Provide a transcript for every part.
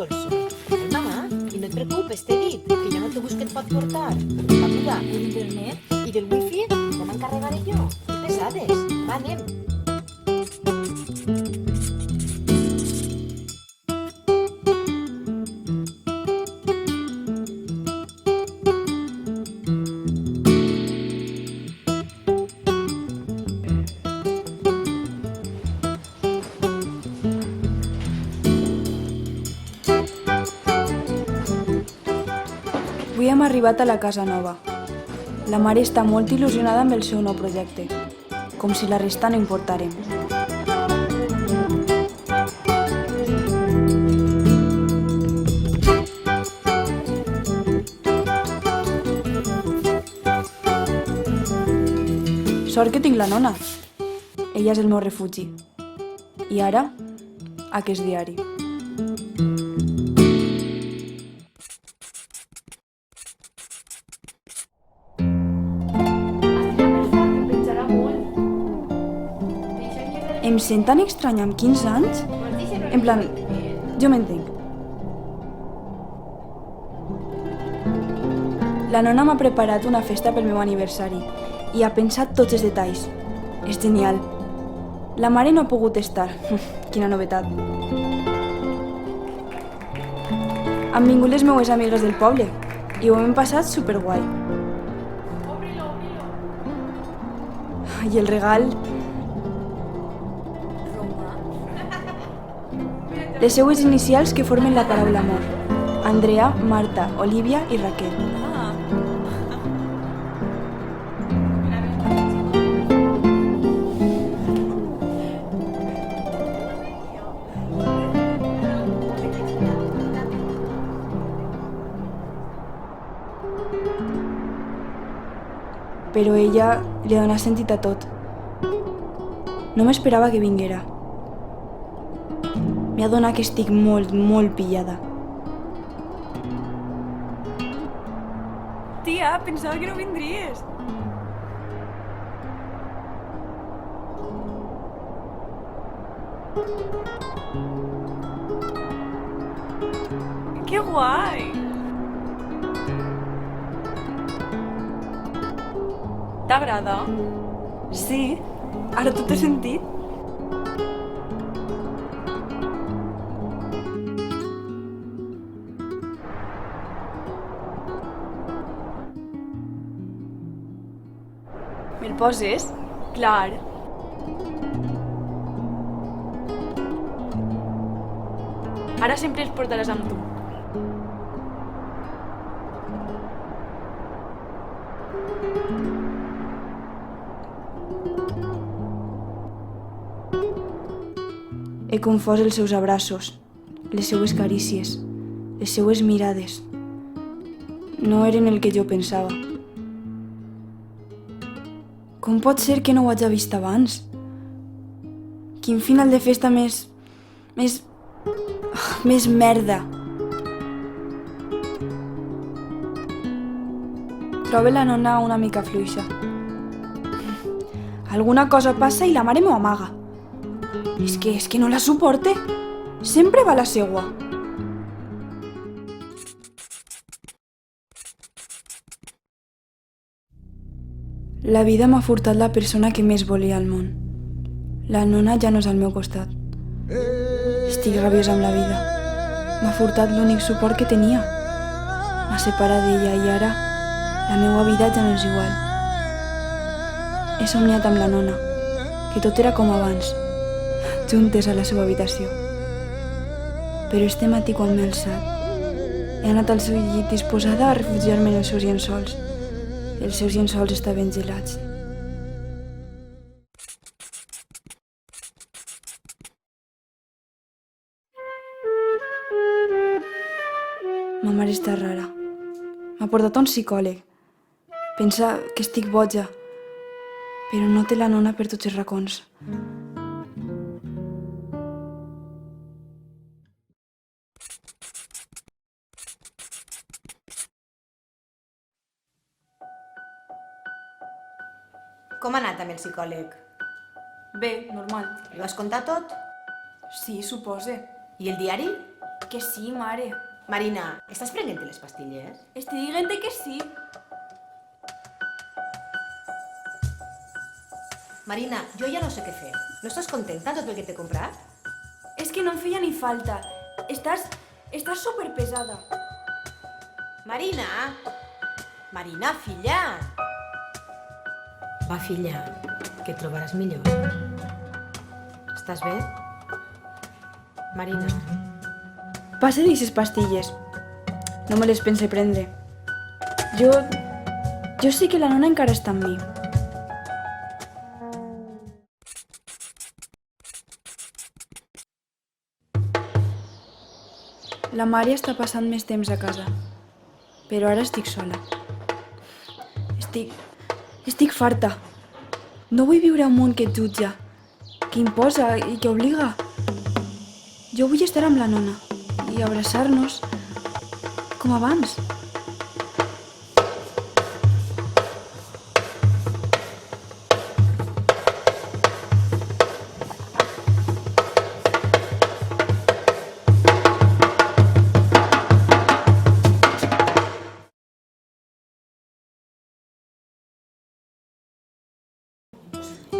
bolso. Ai, mamà, i no et preocupes, t'he dit, que jo no te busco et pot portar. Amiga, ¿Y el internet? i del wifi ja m'encarregaré jo. Que pesades. Va, anem. Avui hem arribat a la casa nova. La mare està molt il·lusionada amb el seu nou projecte, com si la resta no importaren. Sort que tinc la nona. Ella és el meu refugi. I ara, aquest diari. Em sent tan estrany amb 15 anys? En plan, jo m'entenc. La nona m'ha preparat una festa pel meu aniversari i ha pensat tots els detalls. És genial. La mare no ha pogut estar. Quina novetat. Han vingut les meues amigues del poble i ho hem passat superguai. I el regal... Les seues inicials que formen la paraula amor. Andrea, Marta, Olivia i Raquel. Però ella li dona sentit a tot. No m'esperava que vinguera. M'ha donat que estic molt, molt pillada. Tia, pensava que no vindries. Que guai! T'agrada? Sí. Ara tot té sentit. Me'l poses? Clar. Ara sempre els portaràs amb tu. He confós els seus abraços, les seues carícies, les seues mirades. No eren el que jo pensava. Com pot ser que no ho hagi vist abans? Quin final de festa més merda. Trobo la nona una mica fluixa. Alguna cosa passa i la mare m'ho amaga. És que no la suporte. Sempre va a la seua. La vida m'ha furtat la persona que més volia al món. La nona ja no és al meu costat. Estic rabiosa amb la vida. M'ha furtat l'únic suport que tenia. M'ha separat d'ella i ara la meva vida ja no és igual. He somniat amb la nona, que tot era com abans, juntes a la seva habitació. Però este matí quan m'he alçat, he anat al seu llit disposada a refugiar-me en els seus llençols. Els seus llençols estaven gelats. Ma mare està rara. M'ha portat a un psicòleg. Pensa que estic boja, però no té la nona per tots els racons. Com ha anat amb el psicòleg? Bé, normal. Li vas contar tot? Sí, suposa. I el diari? Que sí, mare. Marina, estàs prenent les pastilles? Estic dient que sí. Marina, jo ja no sé què fer. No estàs contenta amb tot el que t'he comprat? És que no em feia ni falta. Estàs superpesada. Marina! Marina, filla! Va, filla, que et trobaràs millor. Estàs bé? Marina. Passa d'aquestes pastilles. No me les pense prendre. Jo sé que la nona encara està amb mi. La Mària està passant més temps a casa, però ara estic sola. Estic farta. No vull viure un món que et jutja, que imposa i que obliga. Jo vull estar amb la nona i abraçar-nos com abans.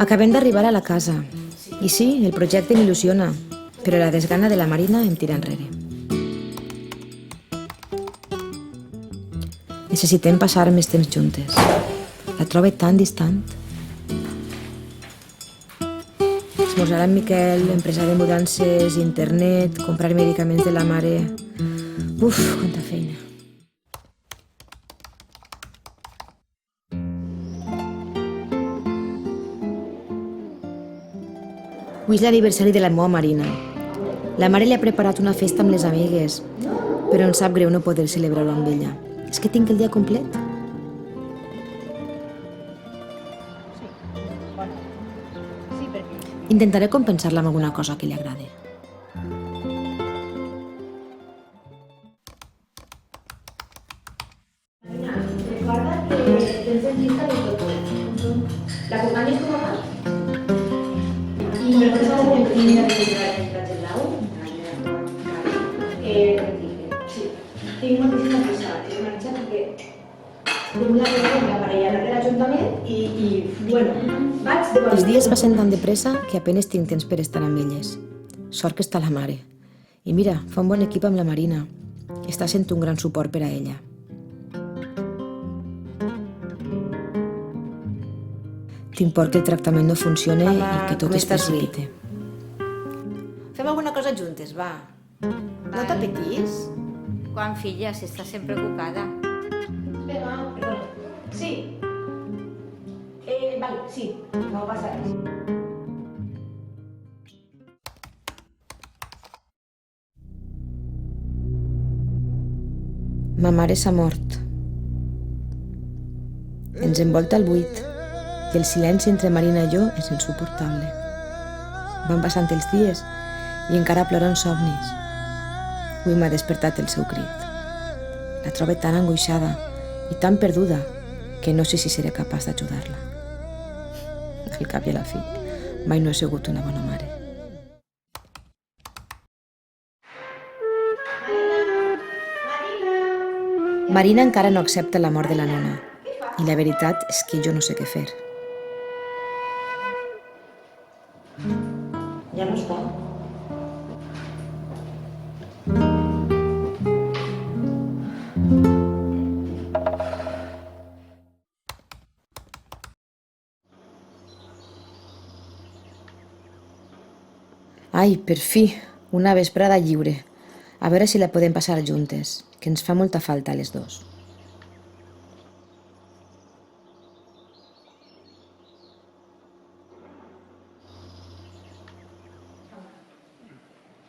Acabem d'arribar a la casa. I sí, el projecte m'il·lusiona, però la desgana de la Marina em tira enrere. Necessitem passar més temps juntes. La trobo tan distant. Esmorzar amb Miquel, empresa de mudances, internet, comprar medicaments de la mare... Uf, quanta feina. Avui és l'aniversari de la meva Marina. La mare li ha preparat una festa amb les amigues, però em sap greu no poder celebrar-ho amb ella. És que tinc el dia complet. Intentaré compensar-la amb alguna cosa que li agradi. Recorda que tens en llista les doctores. L'acompanyes com a mà? I no tens algun fill de l'activitat del lau? Sí. Tinc moltíssima pressa. He marxat perquè tinc la reunió amb la parella de l'Ajuntament i bueno, vaig de... Els dies passen tan de pressa que apenes tinc temps per estar amb elles. Sort que està la mare. I mira, fa un bon equip amb la Marina. Està sent un gran suport per a ella. Tinc por que el tractament no funcione i que tot es precipite. Fem alguna cosa juntes, va. No t'apetís? Quan, filla, si estàs sempre ocupada. Vinga, perdona. Sí. Vale, sí. No passa res. Ma mare s'ha mort. Ens envolta el buit i el silenci entre Marina i jo és insuportable. Van passant els dies i encara plora en somnis. Avui m'ha despertat el seu crit. La trobo tan angoixada i tan perduda que no sé si seré capaç d'ajudar-la. Al cap i a la fi, mai no he sigut una bona mare. Marina encara no accepta la mort de la nona i la veritat és que jo no sé què fer. Ja no està. Ai, per fi, una vesprada lliure. A veure si la podem passar juntes, que ens fa molta falta a les dos.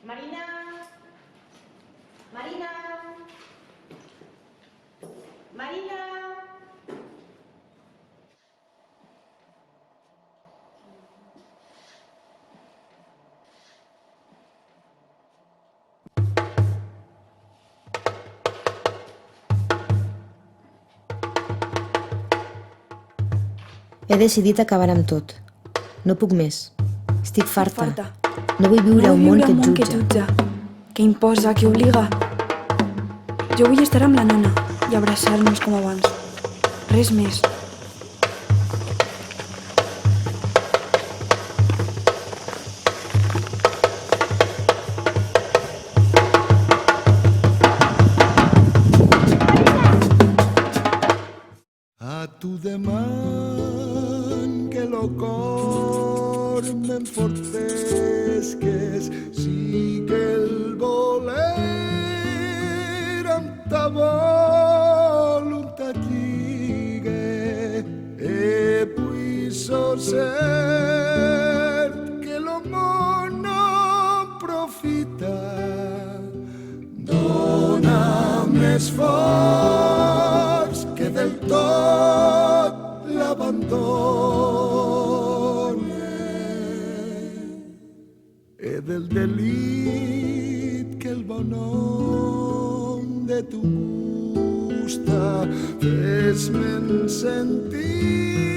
Marina! Marina! Marina! He decidit acabar amb tot. No puc més. Estic farta. Farta. No vull viure a un món que et jutja. que imposa, que obliga. Jo vull estar amb la nona i abraçar-nos com abans. Res més. A tu demán que lo cor m'enfortesques, sí que el voler amb ta voluntat lligue, e puiso cert que lo món no profita, dona més forts que del tot l'abandone, e del delit que el bon nom de tu gusta, fes-me'n sentir